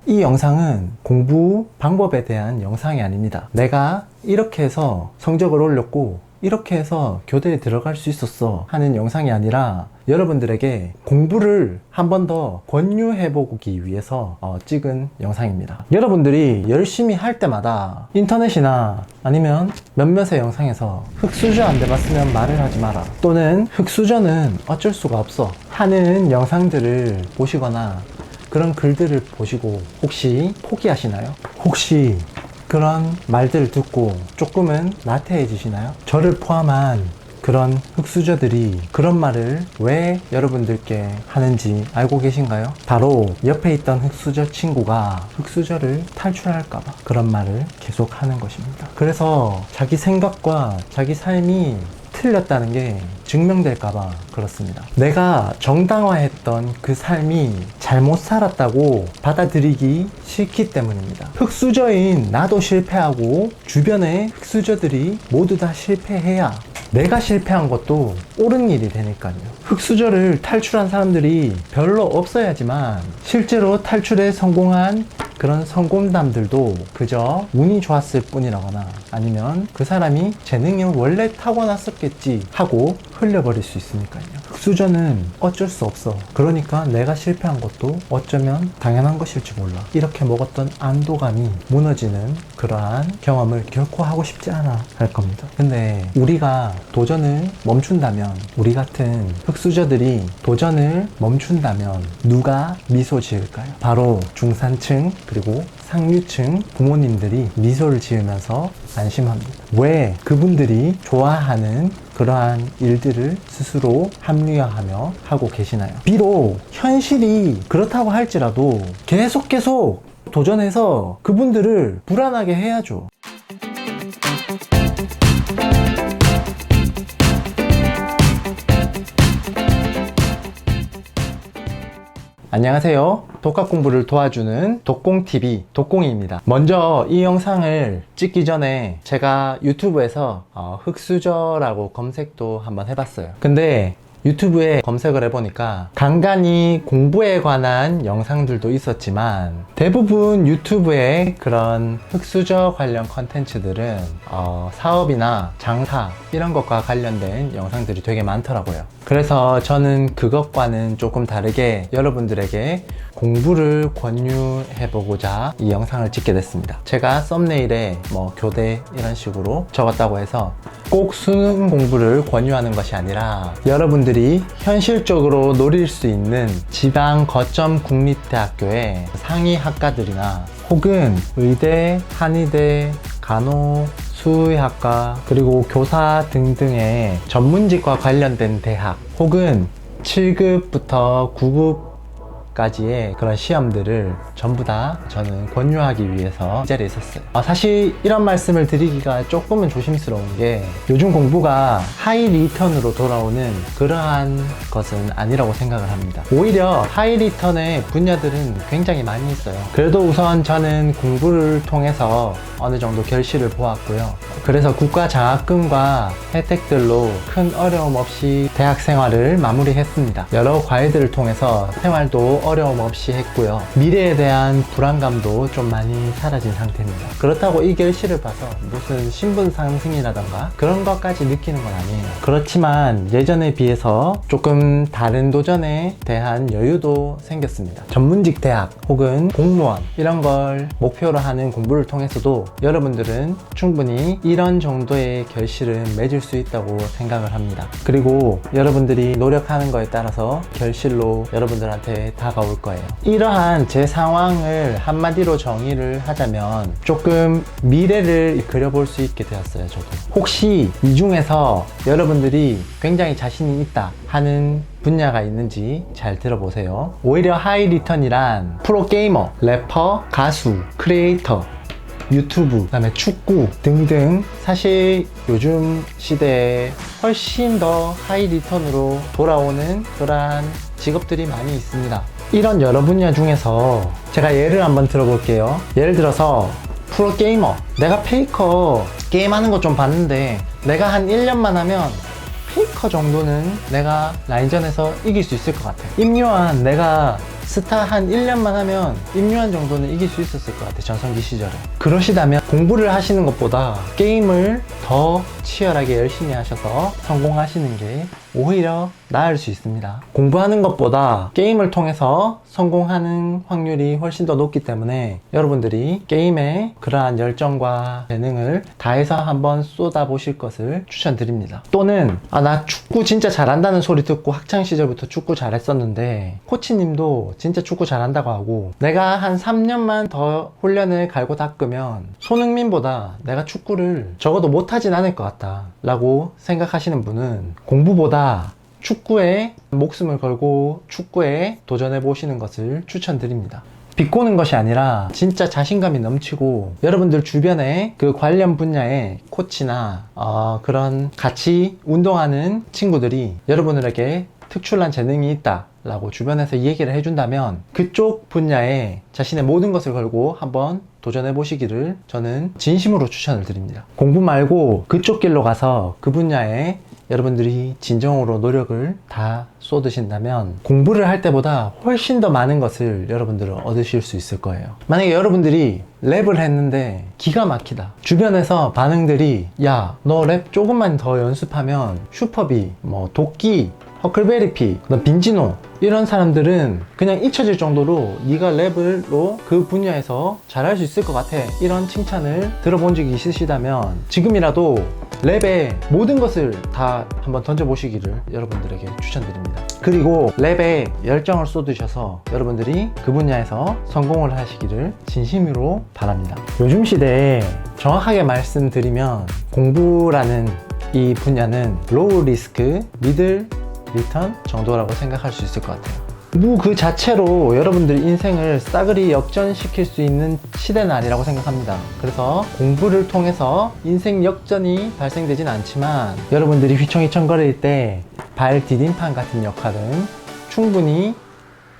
이 영상은 공부 방법에 대한 영상이 아닙니다. 내가 이렇게 해서 성적을 올렸고 이렇게 해서 교대에 들어갈 수 있었어 하는 영상이 아니라 여러분들에게 공부를 한 번 더 권유해 보기 위해서 찍은 영상입니다. 여러분들이 열심히 할 때마다 인터넷이나 아니면 몇몇의 영상에서 흑수저 안 돼봤으면 말을 하지 마라, 또는 흑수저는 어쩔 수가 없어 하는 영상들을 보시거나 그런 글들을 보시고 혹시 포기하시나요? 혹시 그런 말들을 듣고 조금은 나태해지시나요? 저를 포함한 그런 흑수저들이 그런 말을 왜 여러분들께 하는지 알고 계신가요? 바로 옆에 있던 흑수저 친구가 흑수저를 탈출할까봐 그런 말을 계속 하는 것입니다. 그래서 자기 생각과 자기 삶이 틀렸다는 게 증명될까봐 그렇습니다. 내가 정당화했던 그 삶이 잘못 살았다고 받아들이기 싫기 때문입니다. 흑수저인 나도 실패하고 주변의 흑수저들이 모두 다 실패해야 내가 실패한 것도 옳은 일이 되니까요. 흑수저를 탈출한 사람들이 별로 없어야지만 실제로 탈출에 성공한 그런 성공담들도 그저 운이 좋았을 뿐이라거나 아니면 그 사람이 재능이 원래 타고났었겠지 하고 흘려버릴 수 있으니까요. 흑수저는 어쩔 수 없어, 그러니까 내가 실패한 것도 어쩌면 당연한 것일지 몰라, 이렇게 먹었던 안도감이 무너지는 그러한 경험을 결코 하고 싶지 않아 할 겁니다. 근데 우리가 도전을 멈춘다면, 우리 같은 흑수저들이 도전을 멈춘다면 누가 미소 지을까요? 바로 중산층 그리고 상류층 부모님들이 미소를 지으면서 안심합니다. 왜 그분들이 좋아하는 그러한 일들을 스스로 합리화하며 하고 계시나요? 비록 현실이 그렇다고 할지라도 계속 도전해서 그분들을 불안하게 해야죠. 안녕하세요. 독학 공부를 도와주는 독공TV 독공이입니다. 먼저 이 영상을 찍기 전에 제가 유튜브에서 흑수저라고 검색도 한번 해봤어요. 근데 유튜브에 검색을 해보니까 간간히 공부에 관한 영상들도 있었지만 대부분 유튜브의 그런 흑수저 관련 컨텐츠들은 사업이나 장사 이런 것과 관련된 영상들이 되게 많더라고요. 그래서 저는 그것과는 조금 다르게 여러분들에게 공부를 권유해보고자 이 영상을 찍게 됐습니다. 제가 썸네일에 교대 이런 식으로 적었다고 해서 꼭 수능 공부를 권유하는 것이 아니라 여러분들이 현실적으로 노릴 수 있는 지방 거점 국립대학교의 상위 학과들이나 혹은 의대, 한의대, 간호, 수의학과 그리고 교사 등등의 전문직과 관련된 대학 혹은 7급부터 9급까지의 그런 시험들을 전부 다 저는 권유하기 위해서 이 자리에 있었어요. 사실 이런 말씀을 드리기가 조금은 조심스러운 게 요즘 공부가 하이 리턴으로 돌아오는 그러한 것은 아니라고 생각을 합니다. 오히려 하이 리턴의 분야들은 굉장히 많이 있어요. 그래도 우선 저는 공부를 통해서 어느 정도 결실을 보았고요. 그래서 국가 장학금과 혜택들로 큰 어려움 없이 대학 생활을 마무리했습니다. 여러 과외들을 통해서 생활도 어려움 없이 했고요. 미래에 대한 불안감도 좀 많이 사라진 상태입니다. 그렇다고 이 결실을 봐서 무슨 신분 상승이라던가 그런 것까지 느끼는 건 아니에요. 그렇지만 예전에 비해서 조금 다른 도전에 대한 여유도 생겼습니다. 전문직 대학 혹은 공무원 이런 걸 목표로 하는 공부를 통해서도 여러분들은 충분히 이런 정도의 결실은 맺을 수 있다고 생각을 합니다. 그리고 여러분들이 노력하는 거에 따라서 결실로 여러분들한테 다가올 거예요. 이러한 제 상황을 한마디로 정의를 하자면 조금 미래를 그려볼 수 있게 되었어요. 저도 혹시 이 중에서 여러분들이 굉장히 자신이 있다 하는 분야가 있는지 잘 들어보세요. 오히려 하이 리턴이란 프로게이머, 래퍼, 가수, 크리에이터, 유튜브, 그 다음에 축구 등등 사실 요즘 시대에 훨씬 더 하이 리턴으로 돌아오는 그러한 직업들이 많이 있습니다. 이런 여러 분야 중에서 제가 예를 한번 들어볼게요. 예를 들어서 프로게이머, 내가 페이커 게임하는 거 좀 봤는데 내가 한 1년만 하면 페이커 정도는 내가 라인전에서 이길 수 있을 것 같아. 임요한 내가 스타 한 1년만 하면 임요한 정도는 이길 수 있었을 것 같아, 전성기 시절에. 그러시다면 공부를 하시는 것보다 게임을 더 치열하게 열심히 하셔서 성공하시는 게 오히려 나을 수 있습니다. 공부하는 것보다 게임을 통해서 성공하는 확률이 훨씬 더 높기 때문에 여러분들이 게임에 그러한 열정과 재능을 다해서 한번 쏟아보실 것을 추천드립니다. 또는 나 축구 진짜 잘한다는 소리 듣고 학창시절부터 축구 잘했었는데 코치님도 진짜 축구 잘한다고 하고 내가 한 3년만 더 훈련을 갈고 닦으면 손흥민보다 내가 축구를 적어도 못하진 않을 것 같다 라고 생각하시는 분은 공부보다 축구에 목숨을 걸고 축구에 도전해 보시는 것을 추천드립니다. 비꼬는 것이 아니라 진짜 자신감이 넘치고 여러분들 주변에 그 관련 분야의 코치나 그런 같이 운동하는 친구들이 여러분들에게 특출난 재능이 있다 라고 주변에서 얘기를 해준다면 그쪽 분야에 자신의 모든 것을 걸고 한번 도전해 보시기를 저는 진심으로 추천을 드립니다. 공부 말고 그쪽 길로 가서 그 분야에 여러분들이 진정으로 노력을 다 쏟으신다면 공부를 할 때보다 훨씬 더 많은 것을 여러분들은 얻으실 수 있을 거예요. 만약에 여러분들이 랩을 했는데 기가 막히다. 주변에서 반응들이 야, 너 랩 조금만 더 연습하면 슈퍼비, 도끼, 허클베리피, 빈지노 이런 사람들은 그냥 잊혀질 정도로 네가 랩으로 그 분야에서 잘할 수 있을 것 같아 이런 칭찬을 들어본 적이 있으시다면 지금이라도 랩에 모든 것을 다 한번 던져보시기를 여러분들에게 추천드립니다. 그리고 랩에 열정을 쏟으셔서 여러분들이 그 분야에서 성공을 하시기를 진심으로 바랍니다. 요즘 시대에 정확하게 말씀드리면 공부라는 이 분야는 로우 리스크, 미들 리턴 정도라고 생각할 수 있을 것 같아요. 그 자체로 여러분들 인생을 싸그리 역전시킬 수 있는 시대는 아니라고 생각합니다. 그래서 공부를 통해서 인생 역전이 발생되진 않지만 여러분들이 휘청휘청거릴 때 발 디딤판 같은 역할은 충분히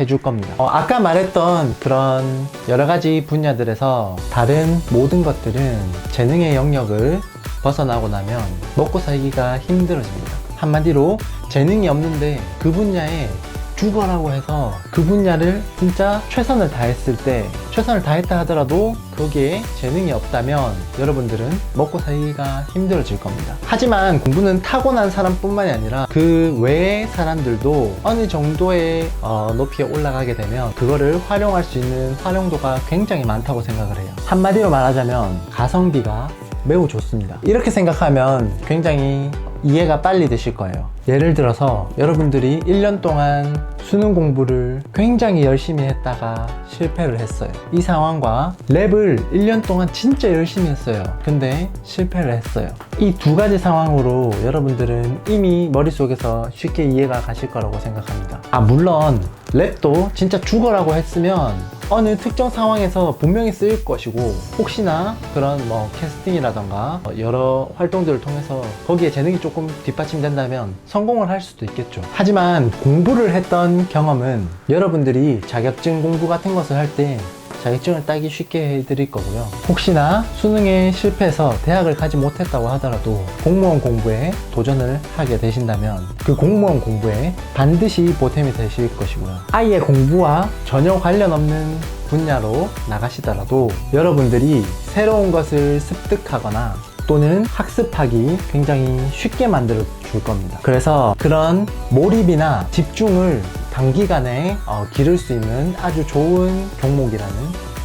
해줄 겁니다. 아까 말했던 그런 여러 가지 분야들에서 다른 모든 것들은 재능의 영역을 벗어나고 나면 먹고 살기가 힘들어집니다. 한마디로 재능이 없는데 그 분야에 죽어라고 해서 그 분야를 진짜 최선을 다했을 때 최선을 다했다 하더라도 거기에 재능이 없다면 여러분들은 먹고 살기가 힘들어질 겁니다. 하지만 공부는 타고난 사람뿐만이 아니라 그 외의 사람들도 어느 정도의 높이에 올라가게 되면 그거를 활용할 수 있는 활용도가 굉장히 많다고 생각을 해요. 한마디로 말하자면 가성비가 매우 좋습니다. 이렇게 생각하면 굉장히 이해가 빨리 되실 거예요. 예를 들어서 여러분들이 1년 동안 수능 공부를 굉장히 열심히 했다가 실패를 했어요. 이 상황과 랩을 1년 동안 진짜 열심히 했어요. 근데 실패를 했어요. 이 두 가지 상황으로 여러분들은 이미 머릿속에서 쉽게 이해가 가실 거라고 생각합니다. 물론 랩도 진짜 죽어라고 했으면 어느 특정 상황에서 분명히 쓰일 것이고 혹시나 그런 캐스팅이라던가 여러 활동들을 통해서 거기에 재능이 조금 뒷받침된다면 성공을 할 수도 있겠죠. 하지만 공부를 했던 경험은 여러분들이 자격증 공부 같은 것을 할 때 자격증을 따기 쉽게 해드릴 거고요. 혹시나 수능에 실패해서 대학을 가지 못했다고 하더라도 공무원 공부에 도전을 하게 되신다면 그 공무원 공부에 반드시 보탬이 되실 것이고요. 아예 공부와 전혀 관련 없는 분야로 나가시더라도 여러분들이 새로운 것을 습득하거나 또는 학습하기 굉장히 쉽게 만들어 줄 겁니다. 그래서 그런 몰입이나 집중을 단기간에 기를 수 있는 아주 좋은 종목이라는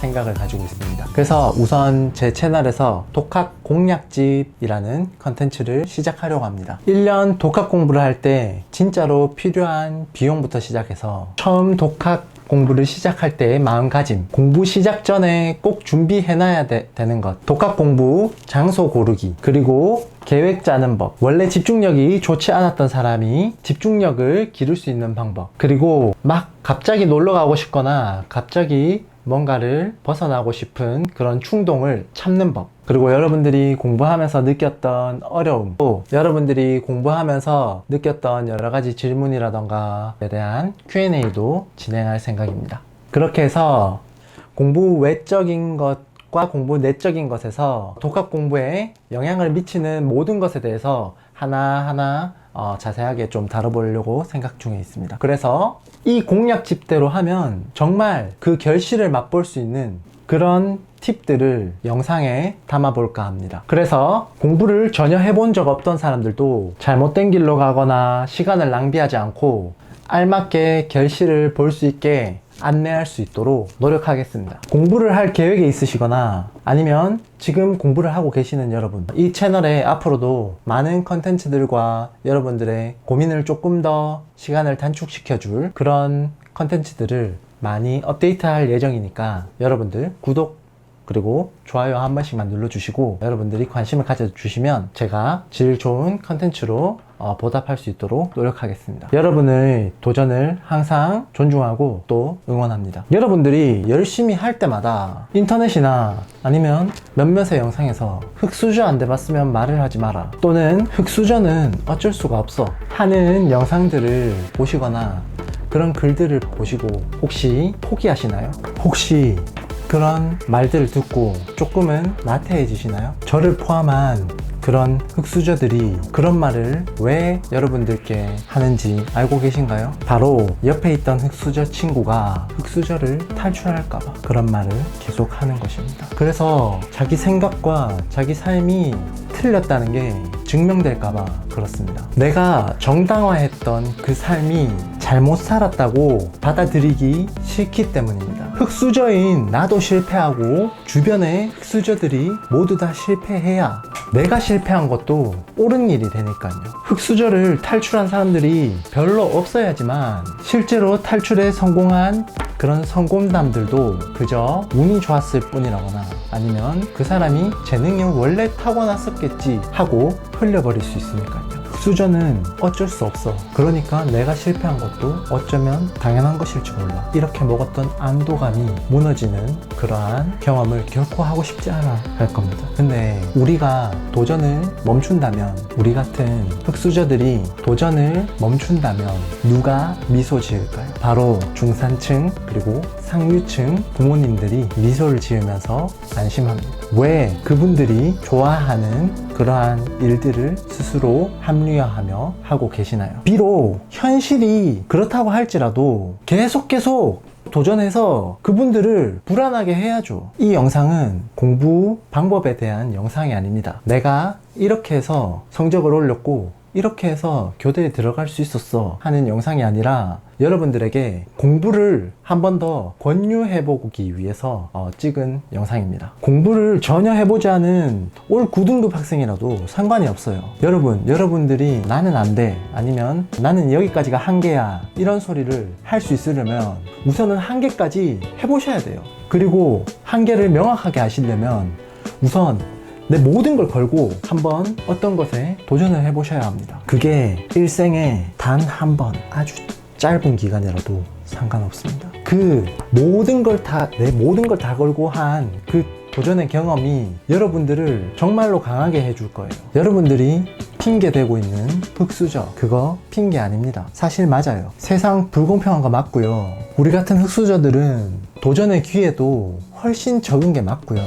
생각을 가지고 있습니다. 그래서 우선 제 채널에서 독학 공략집이라는 컨텐츠를 시작하려고 합니다. 1년 독학 공부를 할 때 진짜로 필요한 비용부터 시작해서 처음 독학 공부를 시작할 때의 마음가짐, 공부 시작 전에 꼭 준비해놔야 되는 것, 독학 공부 장소 고르기, 그리고 계획 짜는 법, 원래 집중력이 좋지 않았던 사람이 집중력을 기를 수 있는 방법, 그리고 막 갑자기 놀러 가고 싶거나 갑자기 뭔가를 벗어나고 싶은 그런 충동을 참는 법, 그리고 여러분들이 공부하면서 느꼈던 어려움, 또 여러분들이 공부하면서 느꼈던 여러 가지 질문이라던가에 대한 Q&A도 진행할 생각입니다. 그렇게 해서 공부 외적인 것과 공부 내적인 것에서 독학 공부에 영향을 미치는 모든 것에 대해서 하나하나 자세하게 좀 다뤄보려고 생각 중에 있습니다. 그래서 이 공략집대로 하면 정말 그 결실을 맛볼 수 있는 그런 팁들을 영상에 담아볼까 합니다. 그래서 공부를 전혀 해본 적 없던 사람들도 잘못된 길로 가거나 시간을 낭비하지 않고 알맞게 결실을 볼 수 있게 안내할 수 있도록 노력하겠습니다. 공부를 할 계획이 있으시거나 아니면 지금 공부를 하고 계시는 여러분, 이 채널에 앞으로도 많은 컨텐츠들과 여러분들의 고민을 조금 더 시간을 단축시켜줄 그런 컨텐츠들을 많이 업데이트할 예정이니까 여러분들 구독 그리고 좋아요 한 번씩만 눌러주시고 여러분들이 관심을 가져주시면 제가 질 좋은 컨텐츠로 보답할 수 있도록 노력하겠습니다. 여러분의 도전을 항상 존중하고 또 응원합니다. 여러분들이 열심히 할 때마다 인터넷이나 아니면 몇몇의 영상에서 흑수저 안 돼봤으면 말을 하지 마라, 또는 흑수저는 어쩔 수가 없어 하는 영상들을 보시거나 그런 글들을 보시고 혹시 포기하시나요? 혹시 그런 말들을 듣고 조금은 나태해지시나요? 저를 포함한 그런 흑수저들이 그런 말을 왜 여러분들께 하는지 알고 계신가요? 바로 옆에 있던 흑수저 친구가 흑수저를 탈출할까봐 그런 말을 계속 하는 것입니다. 그래서 자기 생각과 자기 삶이 틀렸다는 게 증명될까봐 그렇습니다. 내가 정당화했던 그 삶이 잘못 살았다고 받아들이기 싫기 때문입니다. 흑수저인 나도 실패하고 주변의 흑수저들이 모두 다 실패해야 내가 실패한 것도 옳은 일이 되니까요. 흑수저를 탈출한 사람들이 별로 없어야지만 실제로 탈출에 성공한 그런 성공담들도 그저 운이 좋았을 뿐이라거나 아니면 그 사람이 재능이 원래 타고났었겠지 하고 흘려버릴 수 있으니까요. 흑수저는 어쩔 수 없어. 그러니까 내가 실패한 것도 어쩌면 당연한 것일지 몰라. 이렇게 먹었던 안도감이 무너지는 그러한 경험을 결코 하고 싶지 않아 할 겁니다. 근데 우리가 도전을 멈춘다면, 우리 같은 흑수저들이 도전을 멈춘다면 누가 미소 지을까요? 바로 중산층 그리고 상류층 부모님들이 미소를 지으면서 안심합니다. 왜 그분들이 좋아하는 그러한 일들을 스스로 합리화하며 하고 계시나요? 비록 현실이 그렇다고 할지라도 계속 도전해서 그분들을 불안하게 해야죠. 이 영상은 공부 방법에 대한 영상이 아닙니다. 내가 이렇게 해서 성적을 올렸고 이렇게 해서 교대에 들어갈 수 있었어 하는 영상이 아니라 여러분들에게 공부를 한 번 더 권유해보기 위해서 찍은 영상입니다. 공부를 전혀 해보지 않은 올 9등급 학생이라도 상관이 없어요. 여러분들이 나는 안 돼, 아니면 나는 여기까지가 한계야, 이런 소리를 할 수 있으려면 우선은 한계까지 해보셔야 돼요. 그리고 한계를 명확하게 아시려면 우선 내 모든 걸 걸고 한번 어떤 것에 도전을 해보셔야 합니다. 그게 일생에 단 한 번 아주 짧은 기간이라도 상관없습니다. 그 모든 걸 다, 내 모든 걸 다 걸고 한 그 도전의 경험이 여러분들을 정말로 강하게 해줄 거예요. 여러분들이 핑계대고 있는 흑수저, 그거 핑계 아닙니다. 사실 맞아요. 세상 불공평한 거 맞고요. 우리 같은 흑수저들은 도전의 기회도 훨씬 적은 게 맞고요.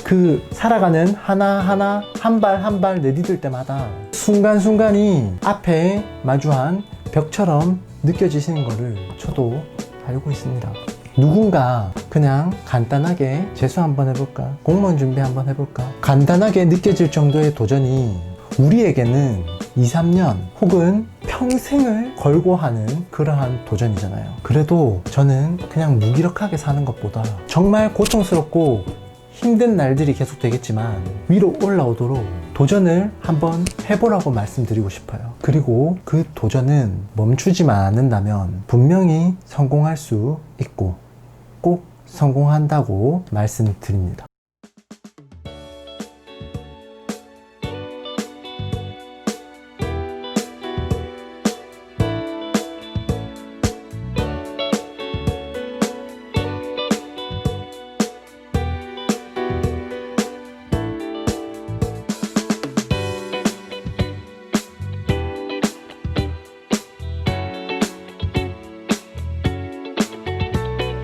그 살아가는 하나하나 한 발 한 발 내디딜 때마다 순간순간이 앞에 마주한 벽처럼 느껴지시는 거를 저도 알고 있습니다. 누군가 그냥 간단하게 재수 한번 해볼까, 공무원 준비 한번 해볼까, 간단하게 느껴질 정도의 도전이 우리에게는 2, 3년 혹은 평생을 걸고 하는 그러한 도전이잖아요. 그래도 저는 그냥 무기력하게 사는 것보다 정말 고통스럽고 힘든 날들이 계속 되겠지만 위로 올라오도록 도전을 한번 해보라고 말씀드리고 싶어요. 그리고 그 도전은 멈추지만 않는다면 분명히 성공할 수 있고 꼭 성공한다고 말씀드립니다.